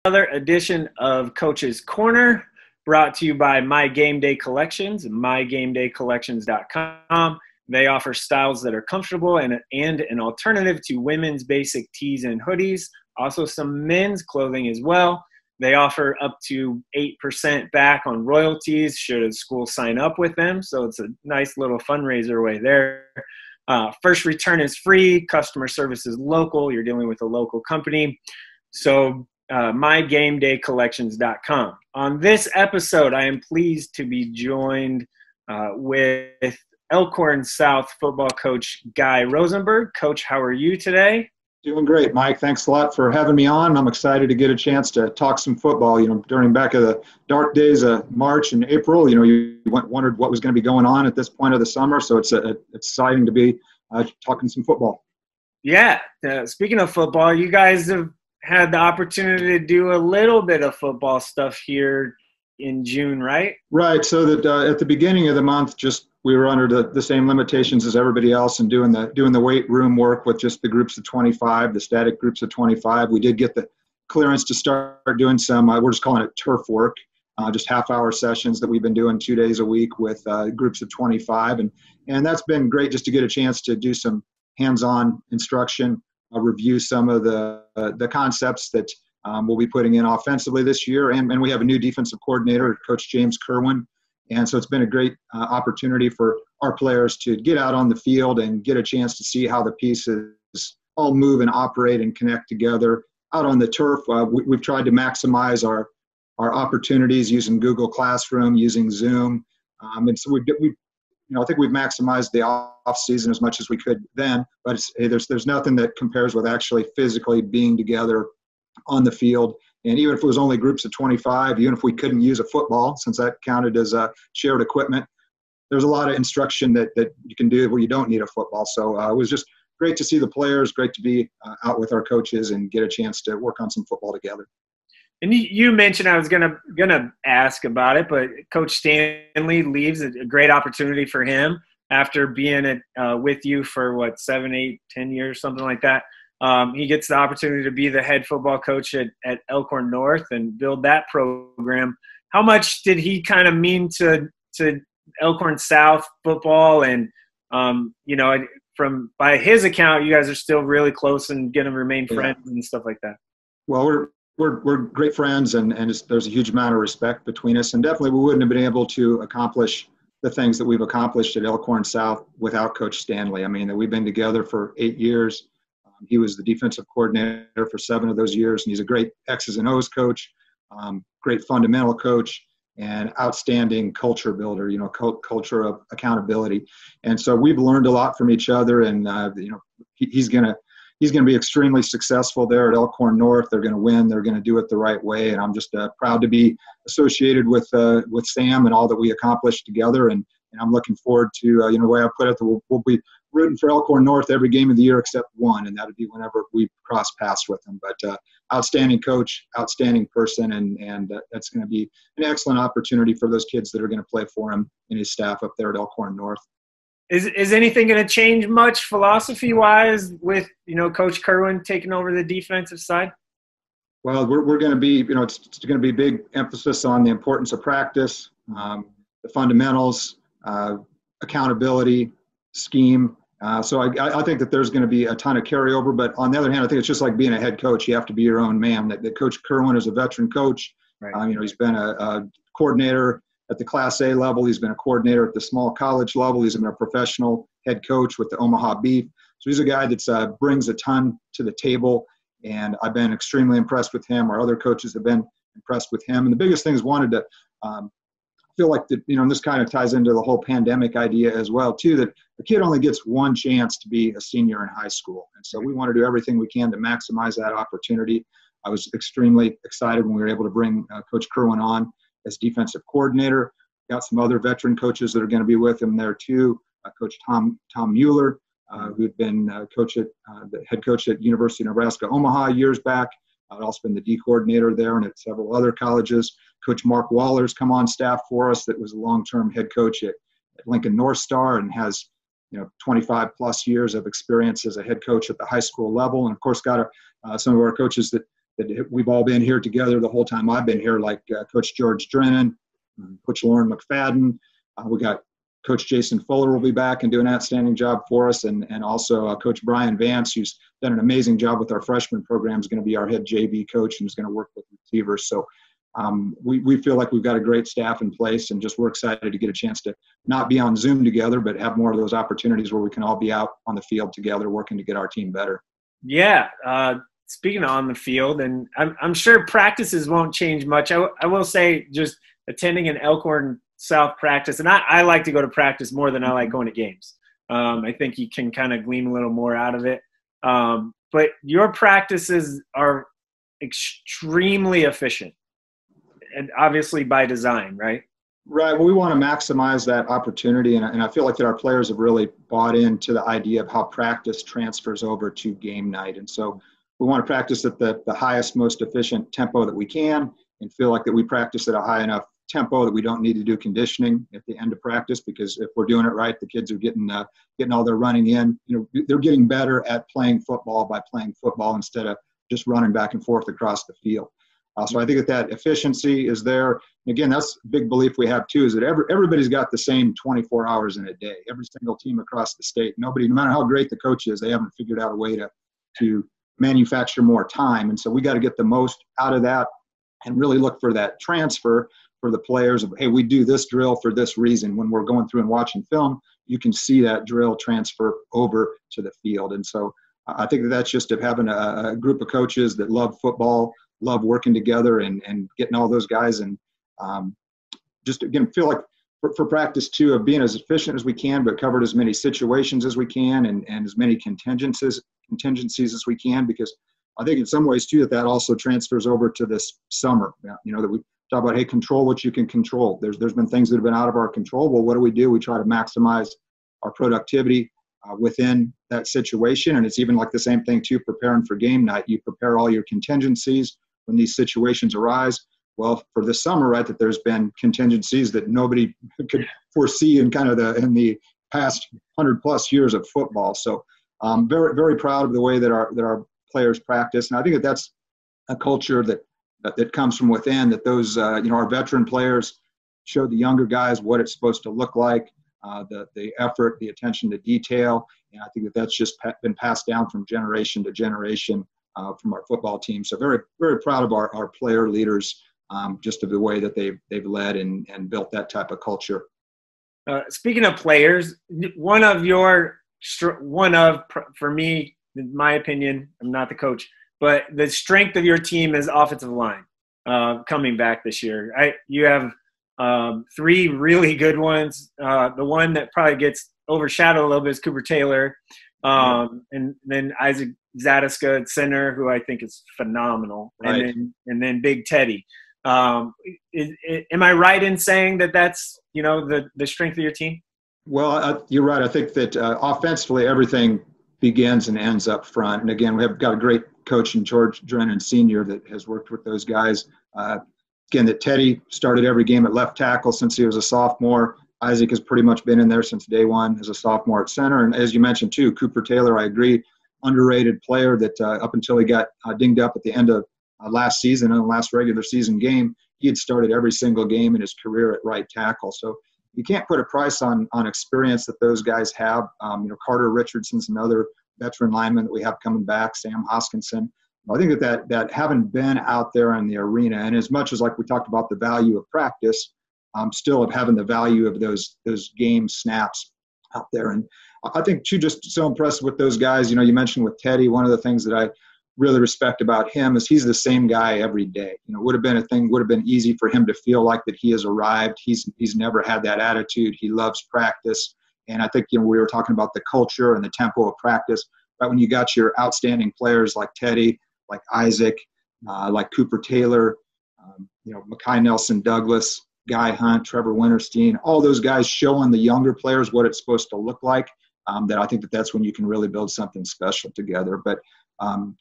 Another edition of Coach's Corner, brought to you by My Game Day Collections, mygamedaycollections.com. They offer styles that are comfortable and an alternative to women's basic tees and hoodies, also some men's clothing as well. They offer up to 8% back on royalties should a school sign up with them, so it's a nice little fundraiser way there. First return is free, customer service is local, you're dealing with a local company. So mygamedaycollections.com. On this episode, I am pleased to be joined with Elkhorn South football coach Guy Rosenberg. Coach, how are you today? Doing great, Mike. Thanks a lot for having me on. I'm excited to get a chance to talk some football. During back of the dark days of March and April, you wondered what was going to be going on at this point of the summer. So it's exciting to be talking some football. Yeah. Speaking of football, you guys have had the opportunity to do a little bit of football stuff here in June, right? Right. So that at the beginning of the month, we were under the same limitations as everybody else and doing the weight room work with just the groups of 25, the static groups of 25. We did get the clearance to start doing some, we're just calling it turf work, just half-hour sessions that we've been doing 2 days a week with groups of 25. And that's been great just to get a chance to do some hands-on instruction, review some of the concepts that we'll be putting in offensively this year. And we have a new defensive coordinator, Coach James Kerwin. And so it's been a great opportunity for our players to get out on the field and get a chance to see how the pieces all move and operate and connect together. Out on the turf, we've tried to maximize our opportunities using Google Classroom, using Zoom. And so I think we've maximized the off season as much as we could then. But there's nothing that compares with actually physically being together on the field. And even if it was only groups of 25, even if we couldn't use a football, since that counted as shared equipment, there's a lot of instruction that you can do where you don't need a football. So it was just great to see the players, great to be out with our coaches and get a chance to work on some football together. And you mentioned, I was gonna ask about it, but Coach Stanley leaves, a great opportunity for him after being with you for 7, 8, 10 years, something like that. He gets the opportunity to be the head football coach at Elkhorn North and build that program. How much did he kind of mean to Elkhorn South football? And by his account, you guys are still really close and going to remain friends and stuff like that. Well, we're great friends, and there's a huge amount of respect between us. And definitely, we wouldn't have been able to accomplish the things that we've accomplished at Elkhorn South without Coach Stanley. I mean, we've been together for 8 years. He was the defensive coordinator for 7 of those years, and he's a great X's and O's coach, great fundamental coach, and outstanding culture builder, culture of accountability. And so we've learned a lot from each other, and he's going to be extremely successful there at Elkhorn North. They're going to win. They're going to do it the right way, and I'm just proud to be associated with Sam and all that we accomplished together. And I'm looking forward to, the way I put it, we'll be rooting for Elkhorn North every game of the year except one, and that would be whenever we cross paths with them. But outstanding coach, outstanding person, and that's going to be an excellent opportunity for those kids that are going to play for him and his staff up there at Elkhorn North. Is anything going to change much philosophy-wise with, Coach Kerwin taking over the defensive side? Well, we're going to be, it's going to be big emphasis on the importance of practice, the fundamentals, accountability, scheme. So I think that there's going to be a ton of carryover. But on the other hand, I think it's just like being a head coach. You have to be your own man. That Coach Kerwin is a veteran coach. Right. He's been a coordinator at the Class A level. He's been a coordinator at the small college level. He's been a professional head coach with the Omaha Beef. So he's a guy that brings a ton to the table. And I've been extremely impressed with him. Our other coaches have been impressed with him. And the biggest thing is wanted to feel like that, and this kind of ties into the whole pandemic idea as well, too, that the kid only gets one chance to be a senior in high school. And so we want to do everything we can to maximize that opportunity. I was extremely excited when we were able to bring Coach Kerwin on as defensive coordinator. Got some other veteran coaches that are going to be with him there, too. Coach Tom Mueller, who had been the head coach at University of Nebraska Omaha years back. I'd also been the D coordinator there and at several other colleges. Coach Mark Waller's come on staff for us, that was a long-term head coach at Lincoln North Star and has 25 plus years of experience as a head coach at the high school level. And of course got some of our coaches that that we've all been here together the whole time I've been here, like Coach George Drennan, Coach Lauren McFadden. We got Coach Jason Fuller will be back and do an outstanding job for us, and also Coach Brian Vance, who's done an amazing job with our freshman program, is going to be our head JV coach and is going to work with receivers. So we feel like we've got a great staff in place, and just we're excited to get a chance to not be on Zoom together, but have more of those opportunities where we can all be out on the field together working to get our team better. Yeah. Speaking of on the field, and I'm sure practices won't change much. I will say just attending an Elkhorn South practice, and I like to go to practice more than I like going to games. I think you can kind of glean a little more out of it. But your practices are extremely efficient, and obviously by design, right? Right. Well, we want to maximize that opportunity, and I feel like that our players have really bought into the idea of how practice transfers over to game night. And so we want to practice at the highest, most efficient tempo that we can, and feel like that we practice at a high enough tempo that we don't need to do conditioning at the end of practice, because if we're doing it right, the kids are getting all their running in. They're getting better at playing football by playing football instead of just running back and forth across the field. So I think that efficiency is there. And again, that's a big belief we have too, is that everybody's got the same 24 hours in a day. Every single team across the state, no matter how great the coach is, they haven't figured out a way to manufacture more time. And so we got to get the most out of that and really look for that transfer for the players of, hey, we do this drill for this reason. When we're going through and watching film, you can see that drill transfer over to the field. And so I think that's just of having a group of coaches that love football, love working together, and getting all those guys, and just, again, feel like for practice too, of being as efficient as we can, but covered as many situations as we can, and as many contingencies as we can, because I think in some ways too that also transfers over to this summer. That we talk about, hey, control what you can control. There's been things that have been out of our control. Well, what do? We try to maximize our productivity within that situation. And it's even like the same thing too, preparing for game night. You prepare all your contingencies when these situations arise. Well, for this summer, right, that there's been contingencies that nobody could foresee in in the past 100+ years of football. So very, very proud of the way that our players practice. And I think that's a culture that comes from within, that those, our veteran players show the younger guys what it's supposed to look like, the effort, the attention to detail. And I think that's just been passed down from generation to generation from our football team. So very, very proud of our player leaders, just of the way that they've led and built that type of culture. Speaking of players, for me, in my opinion, I'm not the coach, but the strength of your team is offensive line coming back this year. You have 3 really good ones. The one that probably gets overshadowed a little bit is Cooper Taylor. And then Isaac Zadiska at center, who I think is phenomenal. Right. And then Big Teddy. Am I right in saying that that's, the strength of your team? Well, you're right. I think that offensively, everything begins and ends up front. And again, we have got a great coach in George Drennan Sr. that has worked with those guys. Again, that Teddy started every game at left tackle since he was a sophomore. Isaac has pretty much been in there since day one as a sophomore at center. And as you mentioned too, Cooper Taylor, I agree, underrated player that up until he got dinged up at the end of last season, in the last regular season game, he had started every single game in his career at right tackle. So you can't put a price on experience that those guys have. Carter Richardson's another veteran lineman that we have coming back, Sam Hoskinson. I think that having been out there in the arena, and as much as like we talked about the value of practice, still of having the value of those game snaps out there. And I think too, just so impressed with those guys. You mentioned with Teddy, one of the things that I really respect about him is he's the same guy every day. Would have been easy for him to feel like that he has arrived. He's never had that attitude. He loves practice. And I think, we were talking about the culture and the tempo of practice, right? When you got your outstanding players like Teddy, like Isaac, like Cooper Taylor, Mekhi Nelson Douglas, Guy Hunt, Trevor Winterstein, all those guys showing the younger players what it's supposed to look like, that I think that's when you can really build something special together. But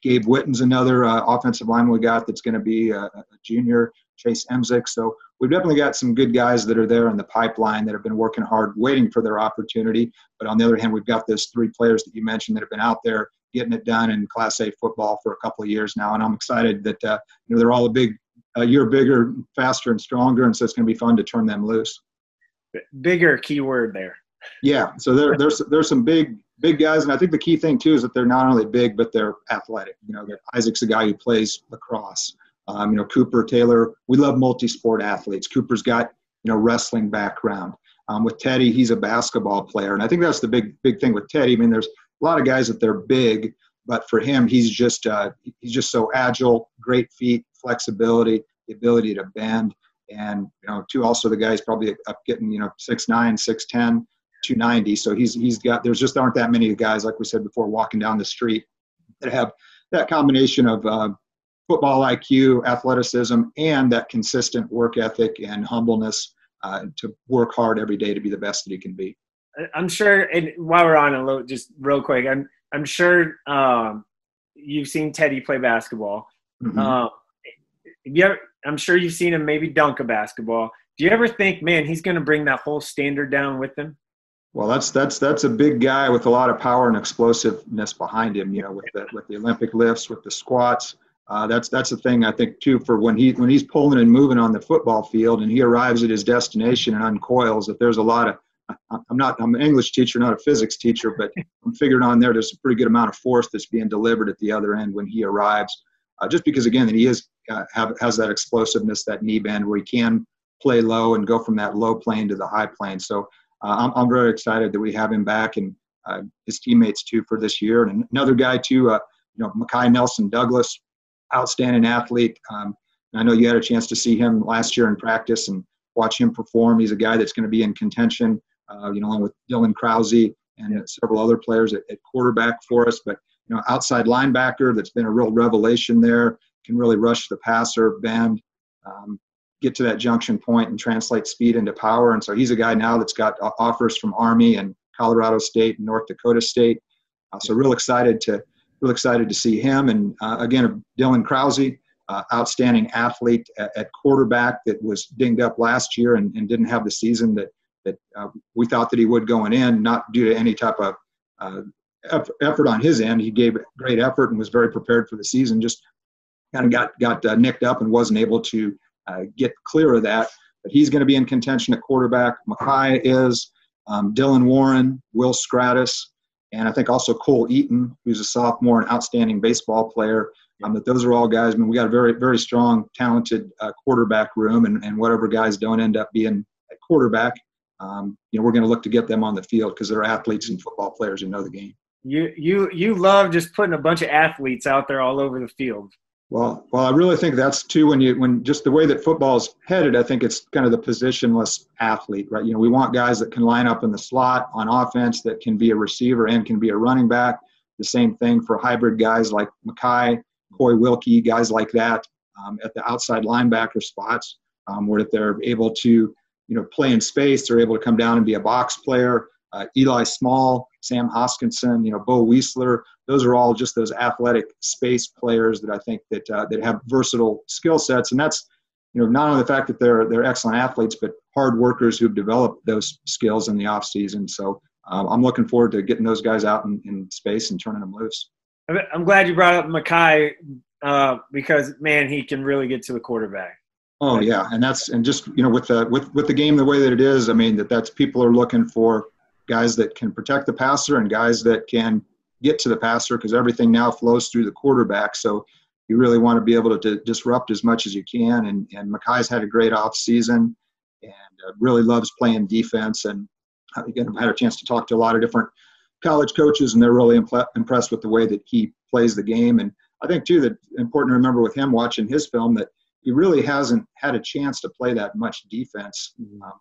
Gabe Witten's another offensive lineman we got that's going to be a junior, Chase Emzik. So we've definitely got some good guys that are there in the pipeline that have been working hard, waiting for their opportunity. But on the other hand, we've got those 3 players that you mentioned that have been out there getting it done in Class A football for a couple of years now. And I'm excited that, they're all a year bigger, faster, and stronger. And so it's going to be fun to turn them loose. Bigger key word there. Yeah. So there's some big guys. And I think the key thing too is that they're not only big, but they're athletic. That Isaac's a guy who plays lacrosse. Cooper, Taylor, we love multi-sport athletes. Cooper's got, wrestling background. With Teddy, he's a basketball player. And I think that's the big thing with Teddy. I mean, there's a lot of guys that they're big, but for him, he's just so agile, great feet, flexibility, the ability to bend. And, also the guy's probably up getting, 6'9", 6'10", 290. So there just aren't that many guys, like we said before, walking down the street that have that combination of football IQ, athleticism, and that consistent work ethic and humbleness to work hard every day to be the best that he can be. I'm sure, and while we're on a little, just real quick, I'm sure you've seen Teddy play basketball. Mm-hmm. I'm sure you've seen him maybe dunk a basketball. Do you ever think, man, he's going to bring that whole standard down with him? Well, that's a big guy with a lot of power and explosiveness behind him. With the Olympic lifts, with the squats. That's the thing I think too, for when he's pulling and moving on the football field and he arrives at his destination and uncoils. That there's a lot of I'm an English teacher, not a physics teacher, but I'm figuring on there's a pretty good amount of force that's being delivered at the other end when he arrives. Just because again that he has that explosiveness, that knee bend where he can play low and go from that low plane to the high plane. So I'm very excited that we have him back and his teammates too for this year. And another guy too, Mackay Nelson Douglas, outstanding athlete. I know you had a chance to see him last year in practice and watch him perform. He's a guy that's going to be in contention, along with Dylan Krause and several other players at quarterback for us. But, outside linebacker that's been a real revelation there, can really rush the passer, bend, get to that junction point and translate speed into power. And so he's a guy now that's got offers from Army and Colorado State and North Dakota State. So real excited to see him. And again, Dylan Krause, outstanding athlete at quarterback that was dinged up last year and didn't have the season that we thought that he would going in, not due to any type of effort on his end. He gave great effort and was very prepared for the season, just kind of got nicked up and wasn't able to get clear of that. But he's going to be in contention at quarterback. Mackay is, Dylan Warren, Will Stratus, and I think also Cole Eaton, who's a sophomore and outstanding baseball player. That those are all guys. I mean, we got a very, very strong, talented quarterback room, and whatever guys don't end up being at quarterback, we're going to look to get them on the field because they're athletes and football players who know the game. You love just putting a bunch of athletes out there all over the field. Well, I really think that's too when just the way that football is headed. I think it's kind of the positionless athlete, right? We want guys that can line up in the slot on offense, that can be a receiver and can be a running back. The same thing for hybrid guys like Mackay, Coy Wilkie, guys like that at the outside linebacker spots, where if they're able to, play in space, they're able to come down and be a box player. Eli Small, Sam Hoskinson, Bo Weisler, those are all just those athletic space players that I think that have versatile skill sets. And that's, not only the fact that they're excellent athletes, but hard workers who've developed those skills in the off season. So I'm looking forward to getting those guys out in space and turning them loose. I'm glad you brought up Mackay because, man, he can really get to the quarterback. Oh yeah, and just with the game the way that it is, I mean that's people are looking for guys that can protect the passer and guys that can get to the passer because everything now flows through the quarterback. So you really want to be able to disrupt as much as you can. And Mackay's had a great off season and really loves playing defense. And again, I've had a chance to talk to a lot of different college coaches, and they're really impressed with the way that he plays the game. And I think too that important to remember with him watching his film that he really hasn't had a chance to play that much defense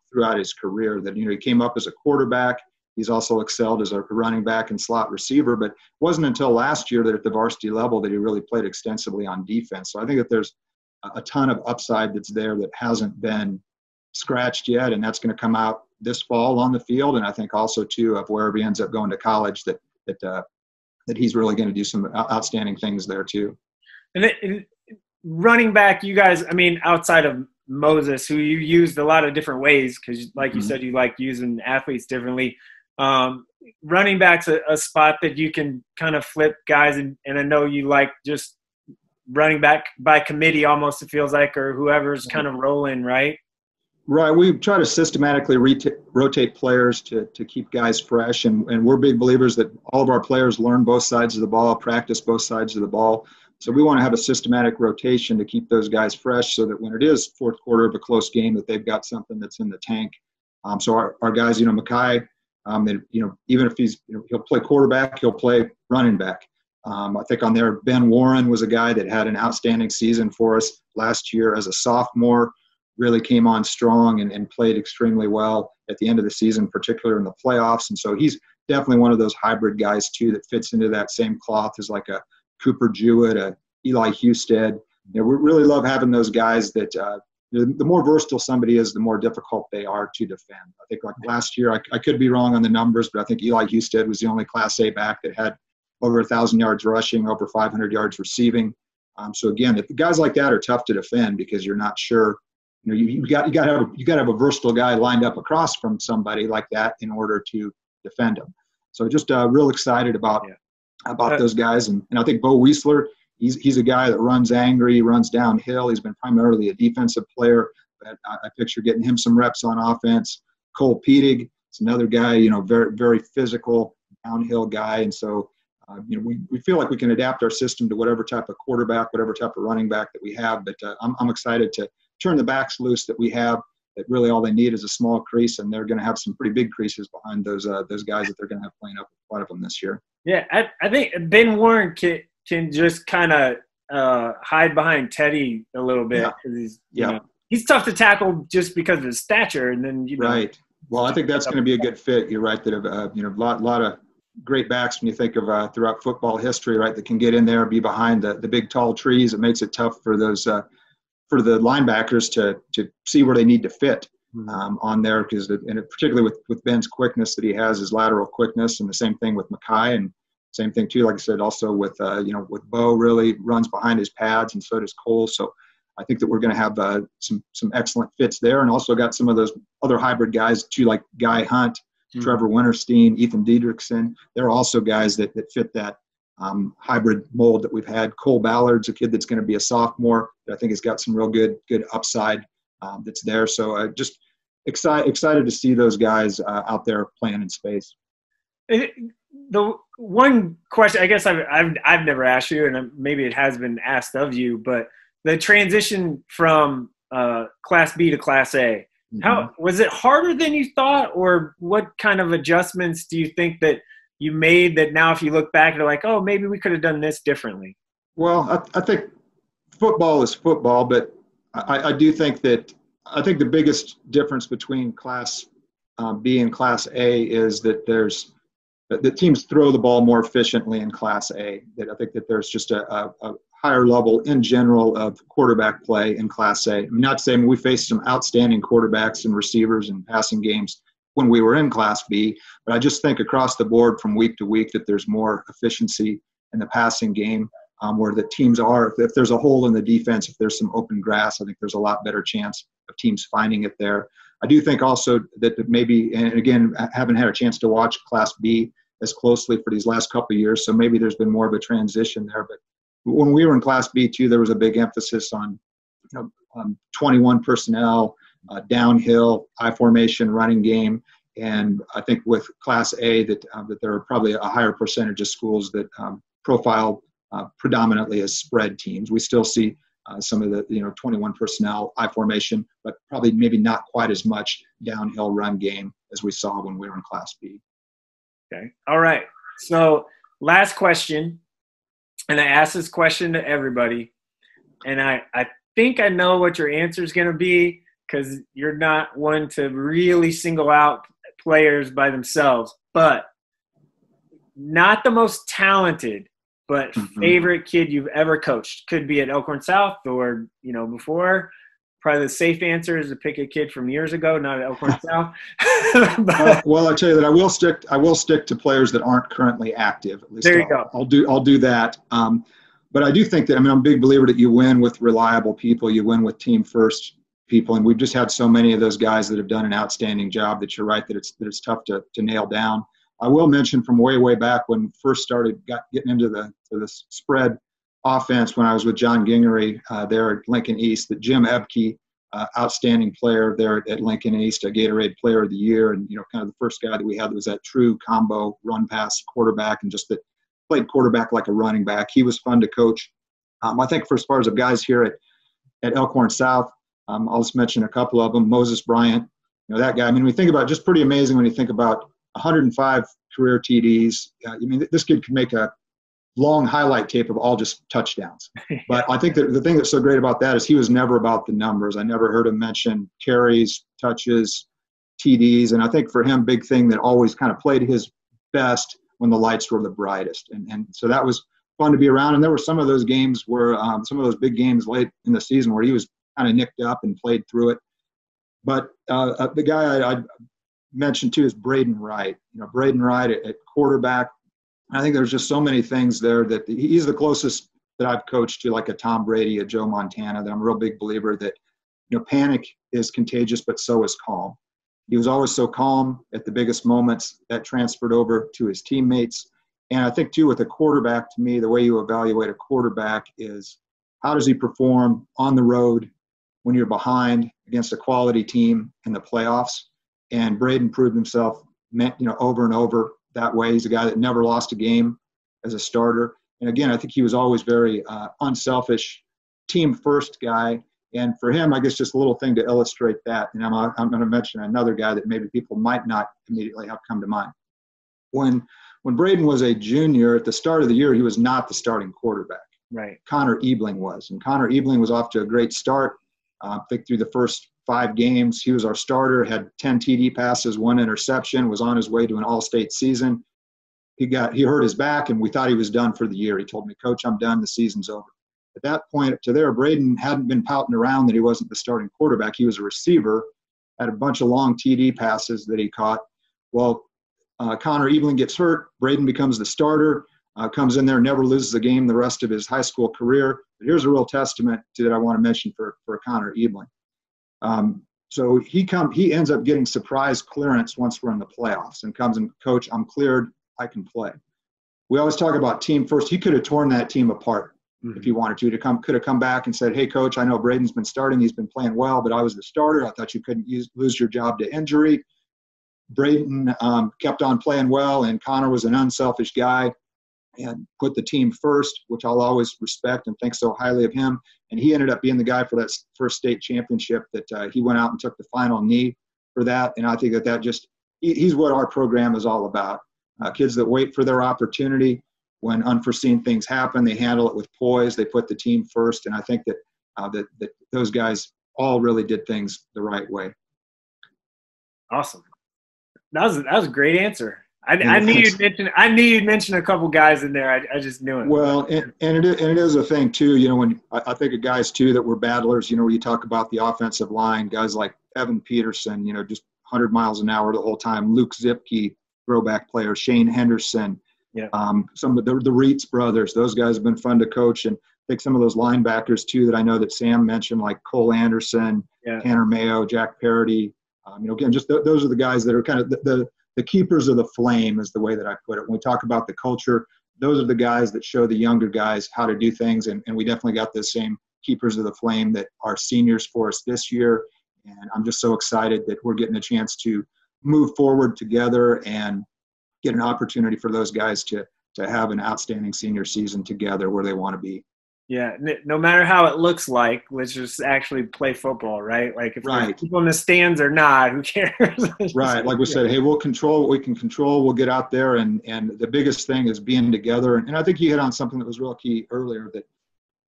throughout his career. That he came up as a quarterback. He's also excelled as a running back and slot receiver, but it wasn't until last year that at the varsity level that he really played extensively on defense. So I think that there's a ton of upside that's there that hasn't been scratched yet, and that's going to come out this fall on the field. And I think also too of wherever he ends up going to college that he's really going to do some outstanding things there too. And running back, you guys, I mean, outside of Moses, who you used a lot of different ways because, like you said, you like using athletes differently. running back's a spot that you can kind of flip guys, and I know you like just running back by committee almost, it feels like, or whoever's kind of rolling, right? Right. We try to systematically rotate players to keep guys fresh, and we're big believers that all of our players learn both sides of the ball, practice both sides of the ball. So we want to have a systematic rotation to keep those guys fresh so that when it is fourth quarter of a close game, that they've got something that's in the tank. So our guys, Mackay, even if he'll play quarterback, he'll play running back. I think on there, Ben Warren was a guy that had an outstanding season for us last year as a sophomore, really came on strong and played extremely well at the end of the season, particularly in the playoffs. And so he's definitely one of those hybrid guys, too, that fits into that same cloth as like a Cooper Jewett, a Eli Husted. We really love having those guys that the more versatile somebody is, the more difficult they are to defend. I think like last year, I could be wrong on the numbers, but I think Eli Husted was the only Class A back that had over 1,000 yards rushing, over 500 yards receiving. So again, if the guys like that are tough to defend because you're not sure. You got to have a versatile guy lined up across from somebody like that in order to defend him. So just real excited about those guys, and I think Bo Weisler, he's a guy that runs angry, runs downhill. He's been primarily a defensive player, but I picture getting him some reps on offense. Cole Pedig is another guy, very very physical downhill guy, and so we feel like we can adapt our system to whatever type of quarterback, whatever type of running back that we have. But I'm excited to turn the backs loose that we have, that really all they need is a small crease, and they're going to have some pretty big creases behind those guys that they're going to have playing up a lot of them this year. Yeah, I think Ben Warren can just kind of hide behind Teddy a little bit. Yeah. He's tough to tackle just because of his stature, and then Right. Well, I think that's going to be a good fit. You're right that a lot of great backs when you think of throughout football history, right, that can get in there, be behind the big tall trees. It makes it tough for those for the linebackers to see where they need to fit on there, because particularly with Ben's quickness that he has, his lateral quickness, and the same thing with Mackay, and same thing too, like I said, also with with Bo, really runs behind his pads, and so does Cole. So I think that we're going to have some excellent fits there, and also got some of those other hybrid guys too, like Guy Hunt, Trevor Winterstein, Ethan Diedrichson. They're also guys that fit that hybrid mold that we've had. Cole Ballard's a kid that's going to be a sophomore that I think has got some real good upside that's there. So just excited to see those guys out there playing in space. The one question I guess I've never asked you, and maybe it has been asked of you, but the transition from Class B to Class A, how was it harder than you thought, or what kind of adjustments do you think that you made that now if you look back you're like, oh, maybe we could have done this differently? Well, I think football is football, but I do think that the biggest difference between Class B and Class A is that the teams throw the ball more efficiently in Class A. That I think that there's just a higher level in general of quarterback play in Class A. I'm not saying we faced some outstanding quarterbacks and receivers and passing games when we were in Class B, but I just think across the board from week to week that there's more efficiency in the passing game, where the teams are, if there's a hole in the defense, if there's some open grass, I think there's a lot better chance of teams finding it there. I do think also that maybe, and again, I haven't had a chance to watch Class B as closely for these last couple of years, so maybe there's been more of a transition there. But when we were in Class B too, there was a big emphasis on 21 personnel, downhill, I formation, running game. And I think with Class A that there are probably a higher percentage of schools that profile predominantly as spread teams. We still see some of the 21 personnel, I formation, but probably maybe not quite as much downhill run game as we saw when we were in Class B. Okay. All right. So last question, and I ask this question to everybody, and I think I know what your answer is going to be, because you're not one to really single out players by themselves, but not the most talented, but favorite kid you've ever coached. Could be at Elkhorn South or, before. Probably the safe answer is to pick a kid from years ago, not at Elkhorn South. Well, I'll tell you that I will stick to players that aren't currently active. At least there you go. I'll do that. But I do think that, I'm a big believer that you win with reliable people. You win with team first people. And we've just had so many of those guys that have done an outstanding job that you're right that it's tough to nail down. I will mention from way back when first started getting into the spread offense when I was with John Gingery there at Lincoln East, that Jim Ebke, outstanding player there at Lincoln East, a Gatorade Player of the Year, and kind of the first guy that we had that was that true combo run pass quarterback, and just that played quarterback like a running back. He was fun to coach. I think for as far as the guys here at Elkhorn South, I'll just mention a couple of them. Moses Bryant, that guy. I mean, we think about just pretty amazing when you think about 105 career TDs. I mean, this kid could make a long highlight tape of all just touchdowns. But I think that the thing that's so great about that is he was never about the numbers. I never heard him mention carries, touches, TDs. And I think for him, big thing that always kind of played his best when the lights were the brightest. And so that was fun to be around. And there were some of those games where some of those big games late in the season where he was kind of nicked up and played through it. But the guy I mentioned too is Braden Wright. Braden Wright at quarterback. I think there's just so many things there that he's the closest that I've coached to like a Tom Brady, a Joe Montana, that I'm a real big believer that, panic is contagious, but so is calm. He was always so calm at the biggest moments. That transferred over to his teammates. And I think too with a quarterback, to me, the way you evaluate a quarterback is how does he perform on the road when you're behind against a quality team in the playoffs. And Braden proved himself, over and over that way. He's a guy that never lost a game as a starter. And again, I think he was always very unselfish, team-first guy. And for him, I guess just a little thing to illustrate that. And I'm going to mention another guy that maybe people might not immediately have come to mind. When Braden was a junior at the start of the year, he was not the starting quarterback. Right. Connor Ebling was. And Connor Ebling was off to a great start. I think through the first 5 games, he was our starter, had 10 TD passes, 1 interception, was on his way to an all-state season. He hurt his back, and we thought he was done for the year. He told me, "Coach, I'm done. The season's over." At that point up to there, Braden hadn't been pouting around that he wasn't the starting quarterback. He was a receiver, had a bunch of long TD passes that he caught. Well, Connor Ebling gets hurt. Braden becomes the starter, comes in there, never loses a game the rest of his high school career. But here's a real testament to that I want to mention for Connor Ebling. So he ends up getting surprise clearance once we're in the playoffs and comes and, "Coach, I'm cleared. I can play." We always talk about team first. He could have torn that team apart if he wanted to. Could have come back and said, "Hey, Coach, I know Braden's been starting. He's been playing well, but I was the starter. I thought you couldn't lose your job to injury." Braden kept on playing well, and Connor was an unselfish guy and put the team first, which I'll always respect and think so highly of him. And he ended up being the guy for that first state championship that he went out and took the final knee for that. And I think that just he's what our program is all about. Kids that wait for their opportunity. When unforeseen things happen, they handle it with poise. They put the team first. And I think that that those guys all really did things the right way. Awesome. That was a great answer. I knew you'd mention a couple guys in there. I just knew it. Well, and it is a thing too. When I think of guys too that were battlers. Where you talk about the offensive line, guys like Evan Peterson. Just 100 miles an hour the whole time. Luke Zipke, throwback player. Shane Henderson. Yeah. Some of the Reitz brothers. Those guys have been fun to coach. And I think some of those linebackers too that I know that Sam mentioned, like Cole Anderson, Tanner Mayo, Jack Parody. Again, just those are the guys that are kind of the keepers of the flame is the way that I put it. When we talk about the culture, those are the guys that show the younger guys how to do things. And we definitely got the same keepers of the flame that are seniors for us this year. And I'm just so excited that we're getting a chance to move forward together and get an opportunity for those guys to have an outstanding senior season together where they want to be. Yeah, no matter how it looks like, let's just actually play football, right? Like if there's people in the stands or not, who cares? Right. Like we said, hey, we'll control what we can control. We'll get out there, and the biggest thing is being together. And I think you hit on something that was real key earlier. That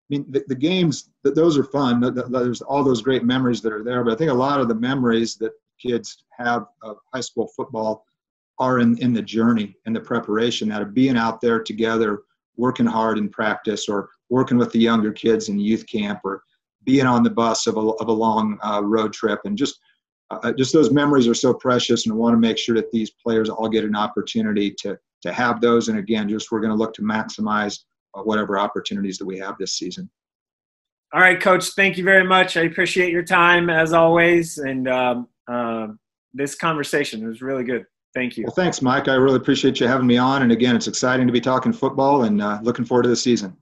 the games, those are fun. There's all those great memories that are there. But I think a lot of the memories that kids have of high school football are in the journey and the preparation, out of being out there together, working hard in practice, or working with the younger kids in youth camp, or being on the bus of a long road trip. And just those memories are so precious, and I want to make sure that these players all get an opportunity to have those. And again, we're going to look to maximize whatever opportunities that we have this season. All right, Coach, thank you very much. I appreciate your time as always. And this conversation was really good. Thank you. Well, thanks, Mike. I really appreciate you having me on. And again, it's exciting to be talking football and looking forward to the season.